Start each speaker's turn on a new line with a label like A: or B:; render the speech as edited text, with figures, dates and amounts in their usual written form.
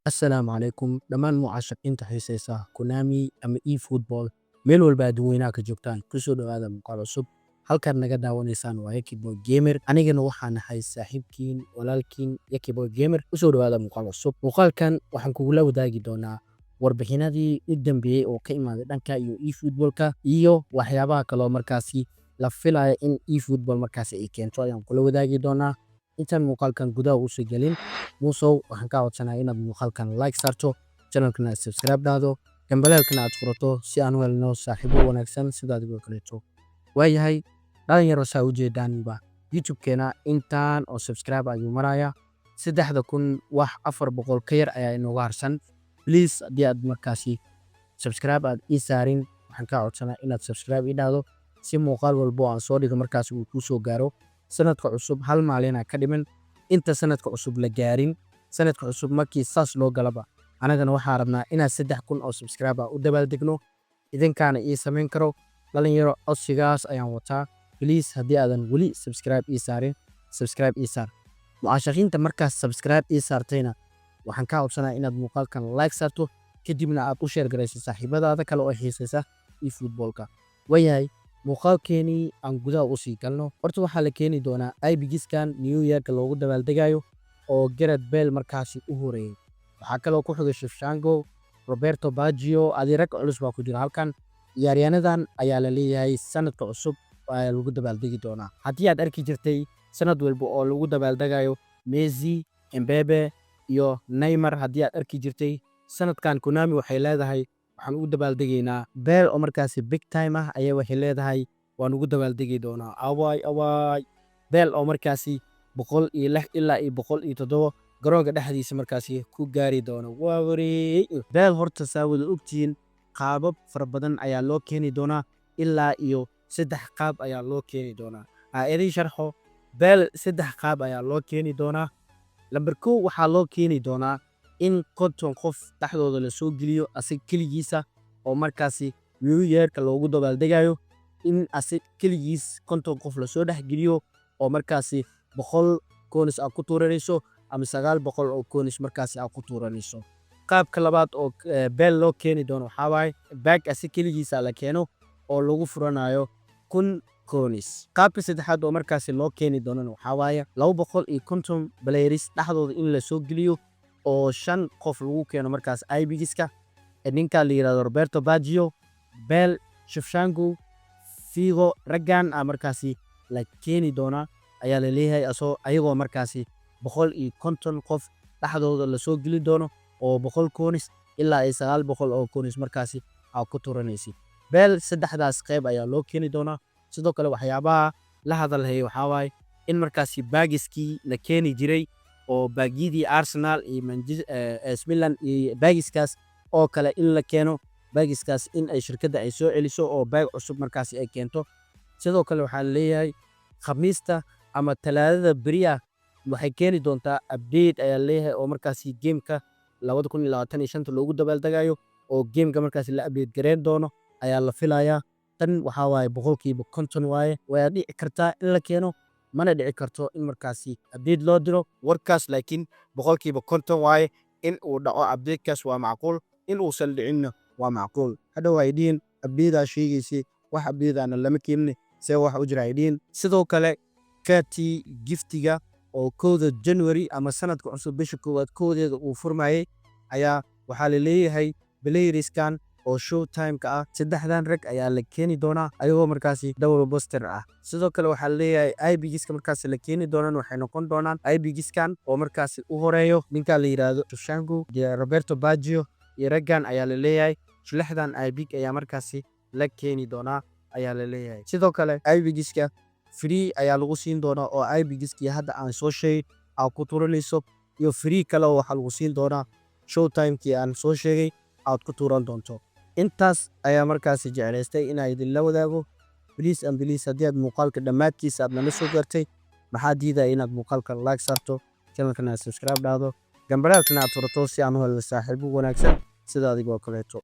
A: Assalaamu calaykum dhammaan mucaashaqiinta xiisaysa Konami ama eFootball meel walba adduunweynaha ka joogtaan kusoo dhawaada muuqaal cusub halkaad naga daawanaysaan waa Yakiboy Gamer anigana waxaan ahay saaxiibkiin walaalkiin Yakiboy Gamer kusoo dhawaada muuqaal cusub muuqaalkan waxaan kugula wadaagi doonaa warbixinadii u dambeeyay oo ka imaaday dhanka iyo eFootballka iyo waxyaabaha kale oo markaasi la filayo in eFootball markaasi ay keento ayaan kula wadaagi doonaa intaan muuqaalkan gudaha u soo gelin muusow waxaan ka codsanayaa inaad muuqaalkan like saarto channelkana aad subscribe dhahdo gambaleelkana aad furato si aan u helno saaxiibo wanaagsan sida adigoo kaleeto waayahay dhalinyaro saa u jeedaanba youtube-keena intaan oo subscribe ayuu maraya 3,000 wax 400 ka yar ayaa inooga harsan please haddii aad markaasi subscribe aad ii saarin waxaan ka codsanayaa inaad subscribe ii dhahdo si muuqaal walbo aan soo dhigo markaasi uu kuu soo gaaro sanadka cusub hal maalin ka dhiman inta sanadka cusub la gaarin sanadka cusub markii saas loo galaba anagana waxaan rabnaa inaad 3,000 oo subscribe u dabaaldegno idinkaana ii samayn karo dhalinyaro codsigaas ayaan wataa please haddii aadan weli subscribe ii saarin subscribe ii saar mucaashaqiinta markaas subscribe ii saartayna waxaan ka codsanayaa inaad muuqaalkan like saarto kadibna aad u share garayso saaxiibadaada kale oo xiisaysa eFootballka waayahay muuqaalkeenii aan gudaha u sii galno horta waxaa la keeni doonaa IBGiskan New Yearka loogu dabaaldegayo oo Gareth Bale markaasi u horeeyay waxaa kaloo ku xigay Shevchenko Roberto Baggio adirag culus baa ku jira halkan ciyaaryaanadan ayaa la leeyahay sanadka cusub ayaa lagu dabaaldegi doonaa haddii aad arki jirtay sanad walba oo lagu dabaaldegayo Messi Mbappe iyo Neymar haddii aad arki jirtay sanadkan Konami waxay leedahay waxaan ugu dabaaldegaynaa Bale oo markaasi big time ah ayaa waxay leedahay waan ugu dabaaldegi doonaa awaay Bale oo markaasi 106 ilaa 107 garoonka dhexdiisa markaasi ku gaari doono waa wareey Bale horta saa wada ogtiin qaabab fara badan ayaa loo keeni doonaa ilaa iyo 3 qaab ayaa loo keeni doonaa idin sharxo Bale 3 qaab ayaa loo keeni doonaa lambar 1 waxaa loo keeni doonaa in konton qof dhaxdooda la soo geliyo asig keligiisa oo markaasi New Yearka loogu dabaaldegayo in asig keligiis konton qof la soo dhex geliyo oo markaasi 100 koonis aad ku tuuranayso ama 900 oo koonis markaasi aad ku tuuranayso qaabka labaad oo Bale loo keeni doono waxaa waaye bag asig keligiisa la keeno oo lagu furanayo 1,000 koonis qaabka saddexaad oo markaasi loo keeni doono waxaa waaye 250 players dhaxdooda in la soo geliyo oo 5 qof lagu keeno markaas IBGiska ninka la yiraahdo Roberto Baggio Bale Shevchenko Figo raggan markaasi la keeni doona ayaa la leeyahay ayagoo markaasi 150 qof dhaxdooda la soo geli doono oo 100 koonis ilaa 900 oo koonis markaasi aad ku tuuranaysid Bale saddexdaas qayb ayaa loo keeni doonaa sidoo kale waxyaabaha la hadalhay waxaa waaye in markaasi baagiskii la keeni jiray oo baagidii Arsenal iyo AS Milan iyo baagiskaas oo kale in la keeno baagiskaas in ay shirkadda ay soo celiso oo baag cusub markaasi ay keento sidoo kale waxaa la leeyahay khamiista ama talaadada beriya waxay keeni doontaa update ayaa leeyahay oo markaasi gameka 2025 loogu dabaaldegayo oo gameka markaasi la update gareyn doono ayaa la filayaa tan waxaa waaye 100% waaye way dhici kartaa in la keeno mana dhici karto in markaasi update loo diro warkaas laakiin 100% waaye in uu dhaco updatekaas waa macquul in uu sal dhicinna waa macquul hadhow ay dhiin update sheegaysi wax update aan lama keenin see wax u jira ay dhiin sidoo kale kati giftiga oo 1 January ama sanadka cusub bisha koowaad koodeeda uu furmayay ayaa waxaa la leeyahay playerskan oo showtime ka ah saddexdan rag ayaa la keeni doonaa ayagoo markaasi double booster ah sidoo kale waxaa la leeyahay IBGiska markaasi la keeni doonaan waxay noqon doonaan IBGiskan oo markaasi u horeeyo ninka la yiraahdo Shevchenko iyo Roberto Baggio iyo raggan ayaa la leeyahay lixdan IBG ayaa markaasi la keeni doonaa ayaa la leeyahay sidoo kale IBGiska free ayaa lagu siin doonaa oo IBGiska hadda aan soo sheegay aad ku tuuranayso iyo free kale oo waxa lagu siin doonaa showtime-kii aan soo sheegay aad ku tuuran doonto intaas ayaa markaasi jeclaystay inay idin la wadaago please haddii aad muuqaalka dhammaadkiisa aad nala soo gaartay maxaa diidaya inaad muuqaalka like saarto channelkana subscribe dhahdo gambaleelkana aad furato si aan u helno saaxiibo wanaagsan sida adigoo kaleeto